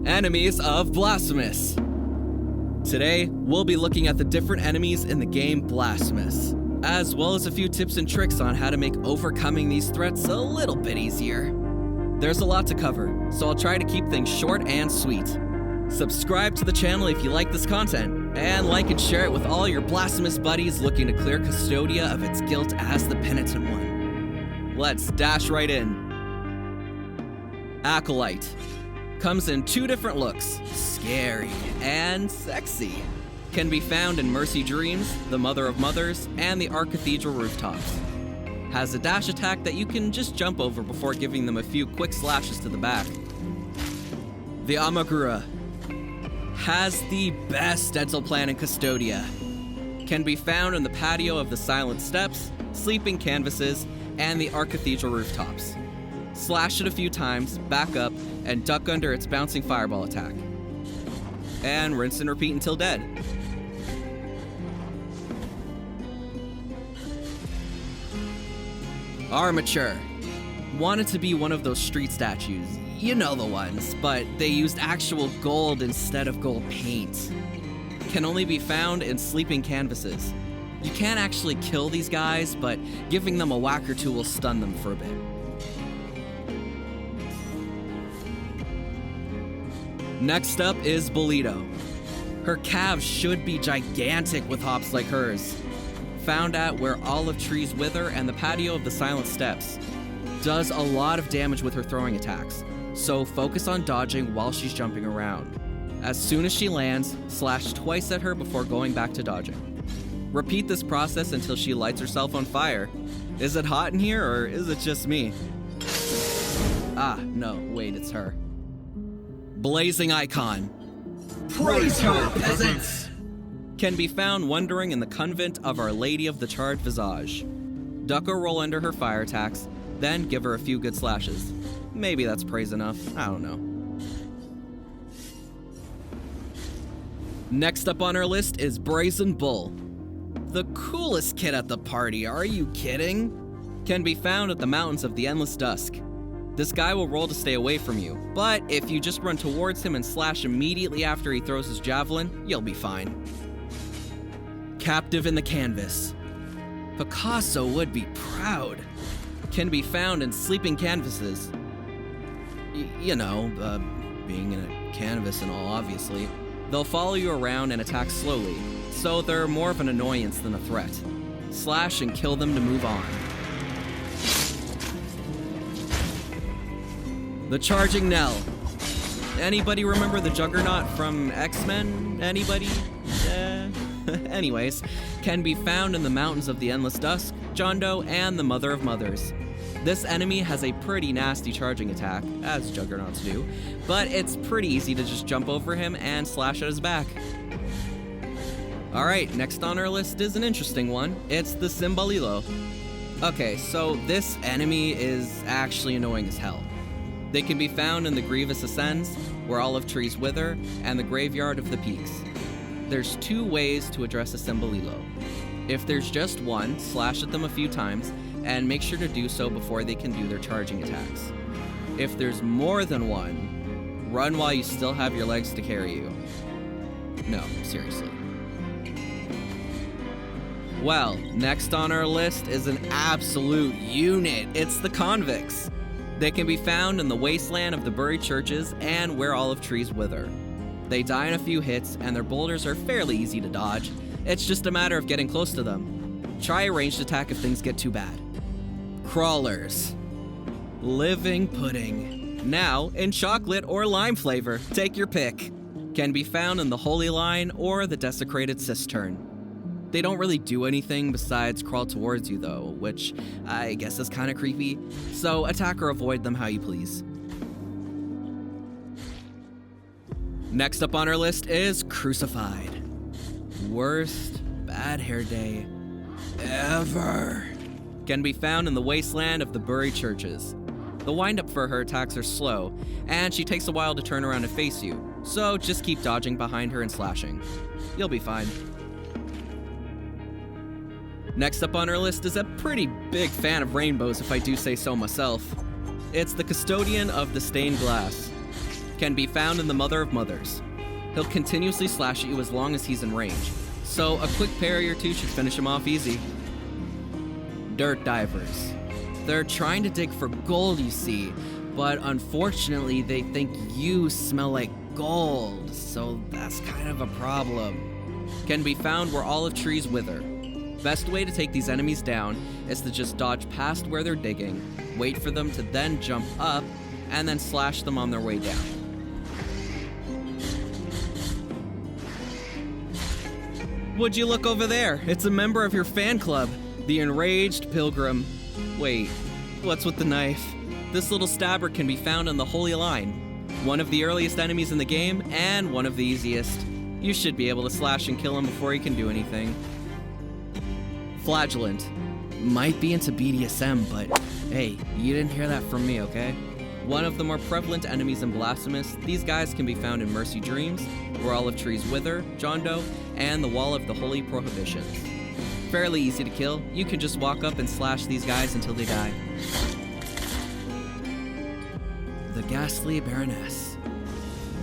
Enemies of Blasphemous. Today, we'll be looking at the different enemies in the game Blasphemous, as well as a few tips and tricks on how to make overcoming these threats a little bit easier. There's a lot to cover, so I'll try to keep things short and sweet. Subscribe to the channel if you like this content, and like and share it with all your Blasphemous buddies looking to clear Custodia of its guilt as the penitent one. Let's dash right in. Acolyte. Comes in two different looks, scary and sexy. Can be found in Mercy Dreams, the Mother of Mothers, and the Archcathedral rooftops. Has a dash attack that you can just jump over before giving them a few quick slashes to the back. The Amargura. Has the best dental plan in Custodia. Can be found in the patio of the Silent Steps, Sleeping Canvases, and the Archcathedral rooftops. Slash it a few times, back up, and duck under its bouncing fireball attack. And rinse and repeat until dead. Armature. Wanted to be one of those street statues, you know the ones, but they used actual gold instead of gold paint. Can only be found in Sleeping Canvases. You can't actually kill these guys, but giving them a whack or two will stun them for a bit. Next up is Bellido. Her calves should be gigantic with hops like hers. Found at where olive trees wither and the patio of the Silent Steps. Does a lot of damage with her throwing attacks, so focus on dodging while she's jumping around. As soon as she lands, slash twice at her before going back to dodging. Repeat this process until she lights herself on fire. Is it hot in here or is it just me? Ah, no, wait, it's her. Blazing Icon. Praise her, peasants! Can be found wandering in the convent of Our Lady of the Charred Visage. Duck or roll under her fire attacks, then give her a few good slashes. Maybe that's praise enough, I don't know. Next up on our list is Brazen Bull. The coolest kid at the party, are you kidding? Can be found at the Mountains of the Endless Dusk. This guy will roll to stay away from you, but if you just run towards him and slash immediately after he throws his javelin, you'll be fine. Captive in the Canvas. Picasso would be proud. Can be found in Sleeping Canvases. Being in a canvas and all, obviously. They'll follow you around and attack slowly, so they're more of an annoyance than a threat. Slash and kill them to move on. The Charging Knell. Anybody remember the Juggernaut from X-Men? Anybody? Anyways, can be found in the Mountains of the Endless Dusk, John Doe, and the Mother of Mothers. This enemy has a pretty nasty charging attack, as Juggernauts do, but it's pretty easy to just jump over him and slash at his back. Alright, next on our list is an interesting one. It's the Cimbalillo. Okay, so this enemy is actually annoying as hell. They can be found in the Grievous Ascends, where olive trees wither, and the Graveyard of the Peaks. There's two ways to address a Cimbalillo. If there's just one, slash at them a few times, and make sure to do so before they can do their charging attacks. If there's more than one, run while you still have your legs to carry you. No, seriously. Well, next on our list is an absolute unit. It's the Convicts. They can be found in the wasteland of the buried churches and where olive trees wither. They die in a few hits, and their boulders are fairly easy to dodge. It's just a matter of getting close to them. Try a ranged attack if things get too bad. Crawlers. Living pudding. Now in chocolate or lime flavor, take your pick. Can be found in the Holy Line or the Desecrated Cistern. They don't really do anything besides crawl towards you though, which I guess is kinda creepy, so attack or avoid them how you please. Next up on our list is Crucified. Worst bad hair day ever. Can be found in the wasteland of the buried churches. The windup for her attacks are slow, and she takes a while to turn around and face you, so just keep dodging behind her and slashing. You'll be fine. Next up on our list is a pretty big fan of rainbows, if I do say so myself. It's the Custodian of the Stained Glass. Can be found in the Mother of Mothers. He'll continuously slash at you as long as he's in range, so a quick parry or two should finish him off easy. Dirt Divers. They're trying to dig for gold, you see, but unfortunately they think you smell like gold, so that's kind of a problem. Can be found where olive trees wither. Best way to take these enemies down is to just dodge past where they're digging, wait for them to then jump up, and then slash them on their way down. Would you look over there? It's a member of your fan club, the Enraged Pilgrim. Wait, what's with the knife? This little stabber can be found in the Holy Line, one of the earliest enemies in the game, and one of the easiest. You should be able to slash and kill him before he can do anything. Flagellent. Might be into BDSM, but hey, you didn't hear that from me, okay? One of the more prevalent enemies in Blasphemous, these guys can be found in Mercy Dreams, where olive trees wither, John Doe, and the Wall of the Holy Prohibitions. Fairly easy to kill, you can just walk up and slash these guys until they die. The Ghastly Baroness.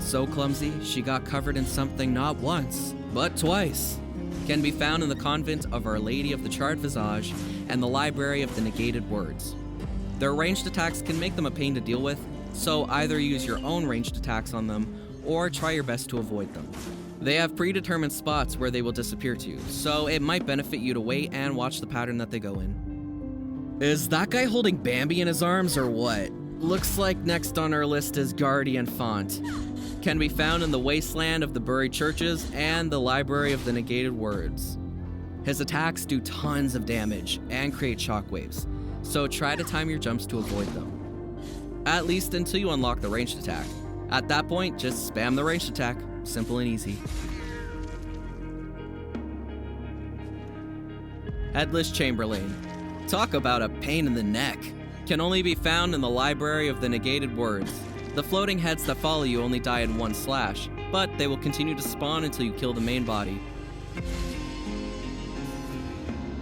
So clumsy, she got covered in something not once, but twice. Can be found in the Convent of Our Lady of the Charred Visage and the Library of the Negated Words. Their ranged attacks can make them a pain to deal with, so either use your own ranged attacks on them, or try your best to avoid them. They have predetermined spots where they will disappear to, so it might benefit you to wait and watch the pattern that they go in. Is that guy holding Bambi in his arms or what? Looks like next on our list is Gaurdainfante. Can be found in the Wasteland of the Buried Churches and the Library of the Negated Words. His attacks do tons of damage and create shockwaves, so try to time your jumps to avoid them. At least until you unlock the ranged attack. At that point, just spam the ranged attack. Simple and easy. Headless Chamberlain. Talk about a pain in the neck. Can only be found in the Library of the Negated Words. The floating heads that follow you only die in one slash, but they will continue to spawn until you kill the main body.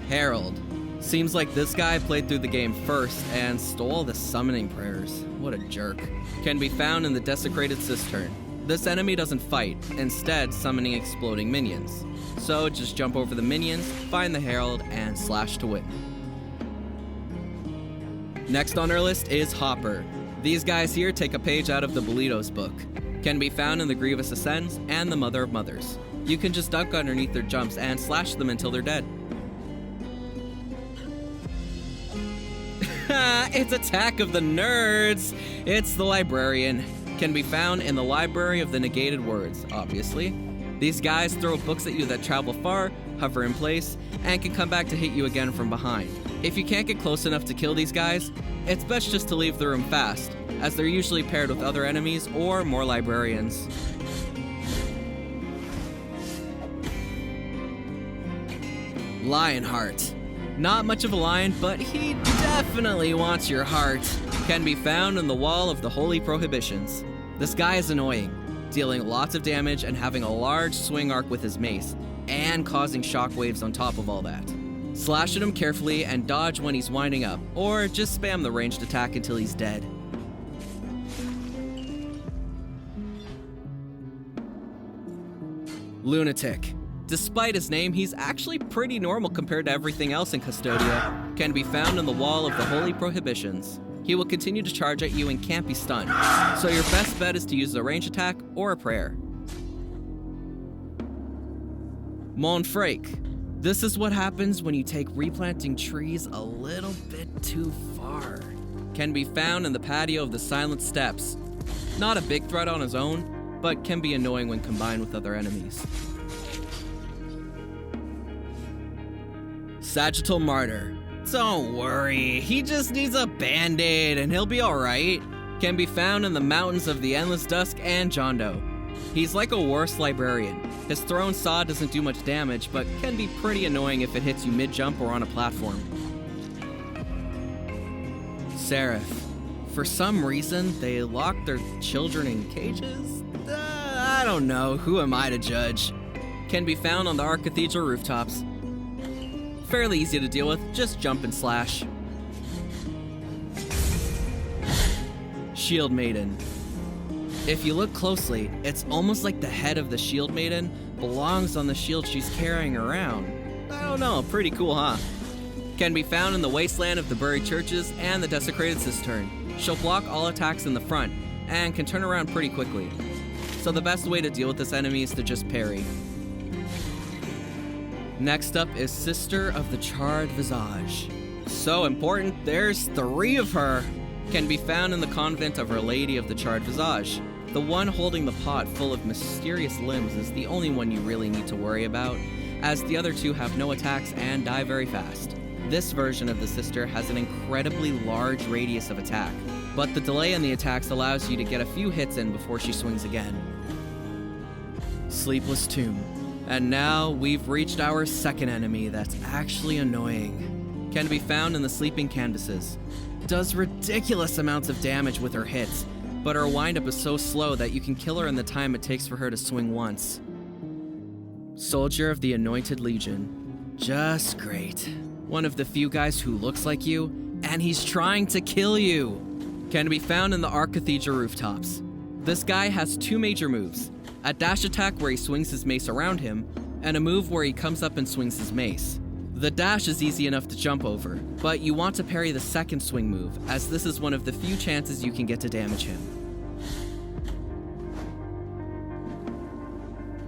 Herald. Seems like this guy played through the game first and stole the summoning prayers. What a jerk. Can be found in the Desecrated Cistern. This enemy doesn't fight, instead summoning exploding minions. So just jump over the minions, find the Herald, and slash to win. Next on our list is Hopper. These guys here take a page out of the Bellido's book. Can be found in the Grievous Ascends and the Mother of Mothers. You can just duck underneath their jumps and slash them until they're dead. It's Attack of the Nerds! It's the Librarian. Can be found in the Library of the Negated Words, obviously. These guys throw books at you that travel far, hover in place, and can come back to hit you again from behind. If you can't get close enough to kill these guys, it's best just to leave the room fast, as they're usually paired with other enemies or more librarians. Lionheart. Not much of a lion, but he definitely wants your heart. Can be found in the Wall of the Holy Prohibitions. This guy is annoying, dealing lots of damage and having a large swing arc with his mace, and causing shockwaves on top of all that. Slash at him carefully and dodge when he's winding up, or just spam the ranged attack until he's dead. Lunatic. Despite his name, he's actually pretty normal compared to everything else in Custodian. Can be found in the Wall of the Holy Prohibitions. He will continue to charge at you and can't be stunned, so your best bet is to use a ranged attack or a prayer. Monfrake. This is what happens when you take replanting trees a little bit too far. Can be found in the patio of the Silent Steps. Not a big threat on his own, but can be annoying when combined with other enemies. Sagittal Martyr. Don't worry, he just needs a band-aid and he'll be alright. Can be found in the Mountains of the Endless Dusk and John Doe. He's like a worse librarian. His thrown saw doesn't do much damage, but can be pretty annoying if it hits you mid-jump or on a platform. Seraph. For some reason, they lock their children in cages? I don't know, who am I to judge? Can be found on the Archcathedral rooftops. Fairly easy to deal with, just jump and slash. Shieldmaiden. If you look closely, it's almost like the head of the Shieldmaiden belongs on the shield she's carrying around. I don't know, pretty cool, huh? Can be found in the Wasteland of the Buried Churches and the Desecrated Cistern. She'll block all attacks in the front and can turn around pretty quickly. So the best way to deal with this enemy is to just parry. Next up is Sister of the Charred Visage. So important, there's 3 of her. Can be found in the convent of Our Lady of the Charred Visage. The one holding the pot full of mysterious limbs is the only one you really need to worry about, as the other 2 have no attacks and die very fast. This version of the sister has an incredibly large radius of attack, but the delay in the attacks allows you to get a few hits in before she swings again. Sleepless Tomb. And now we've reached our second enemy that's actually annoying. Can be found in the Sleeping Canvases. Does ridiculous amounts of damage with her hits, but her windup is so slow that you can kill her in the time it takes for her to swing once. Soldier of the Anointed Legion. Just great. One of the few guys who looks like you, and he's trying to kill you. Can be found in the Archcathedral rooftops. This guy has 2 major moves. A dash attack where he swings his mace around him, and a move where he comes up and swings his mace. The dash is easy enough to jump over, but you want to parry the second swing move, as this is one of the few chances you can get to damage him.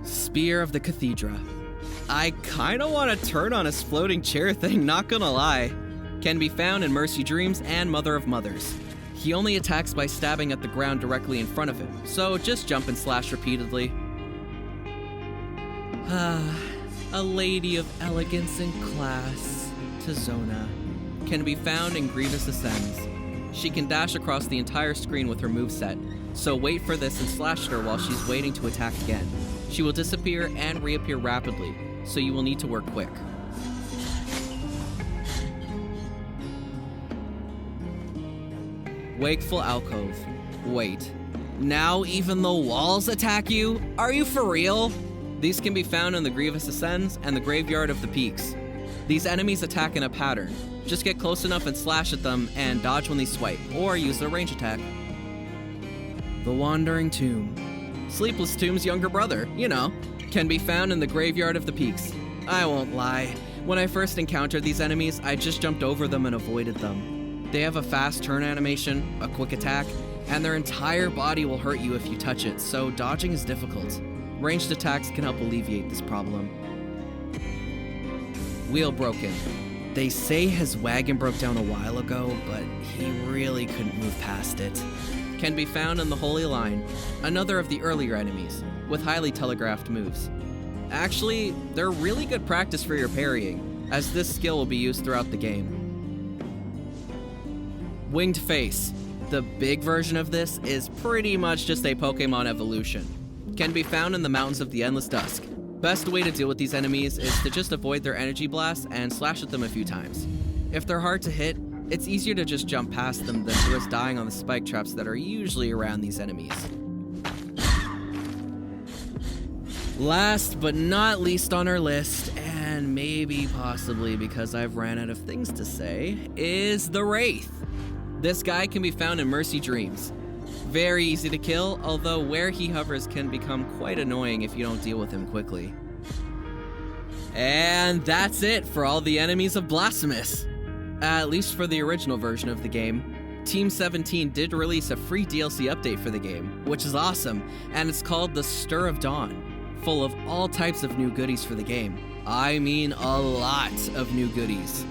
Spear of the Cathedra. I kinda wanna turn on his floating chair thing, not gonna lie. Can be found in Mercy Dreams and Mother of Mothers. He only attacks by stabbing at the ground directly in front of him, so just jump and slash repeatedly. A lady of elegance and class, Tizona. Can be found in Grievous Ascends. She can dash across the entire screen with her moveset, so wait for this and slash her while she's waiting to attack again. She will disappear and reappear rapidly, so you will need to work quick. Wakeful Alcove. Wait, now even the walls attack you? Are you for real? These can be found in the Grievous Ascends and the Graveyard of the Peaks. These enemies attack in a pattern. Just get close enough and slash at them and dodge when they swipe, or use their range attack. The Wandering Tomb. Sleepless Tomb's younger brother, you know. Can be found in the Graveyard of the Peaks. I won't lie. When I first encountered these enemies, I just jumped over them and avoided them. They have a fast turn animation, a quick attack, and their entire body will hurt you if you touch it, so dodging is difficult. Ranged attacks can help alleviate this problem. Wheel broken. They say his wagon broke down a while ago, but he really couldn't move past it. Can be found in the Holy Line, another of the earlier enemies, with highly telegraphed moves. Actually, they're really good practice for your parrying, as this skill will be used throughout the game. Winged Face. The big version of this is pretty much just a Pokemon evolution. Can be found in the Mountains of the Endless Dusk. Best way to deal with these enemies is to just avoid their energy blasts and slash at them a few times. If they're hard to hit, it's easier to just jump past them than to risk dying on the spike traps that are usually around these enemies. Last but not least on our list, and maybe possibly because I've ran out of things to say, is the Wraith. This guy can be found in Mercy Dreams. Very easy to kill, although where he hovers can become quite annoying if you don't deal with him quickly. And that's it for all the enemies of Blasphemous. At least for the original version of the game. Team 17 did release a free DLC update for the game, which is awesome, and it's called The Stir of Dawn, full of all types of new goodies for the game. I mean a lot of new goodies.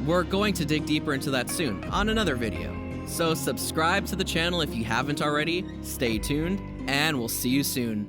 We're going to dig deeper into that soon, on another video. So subscribe to the channel if you haven't already, stay tuned, and we'll see you soon.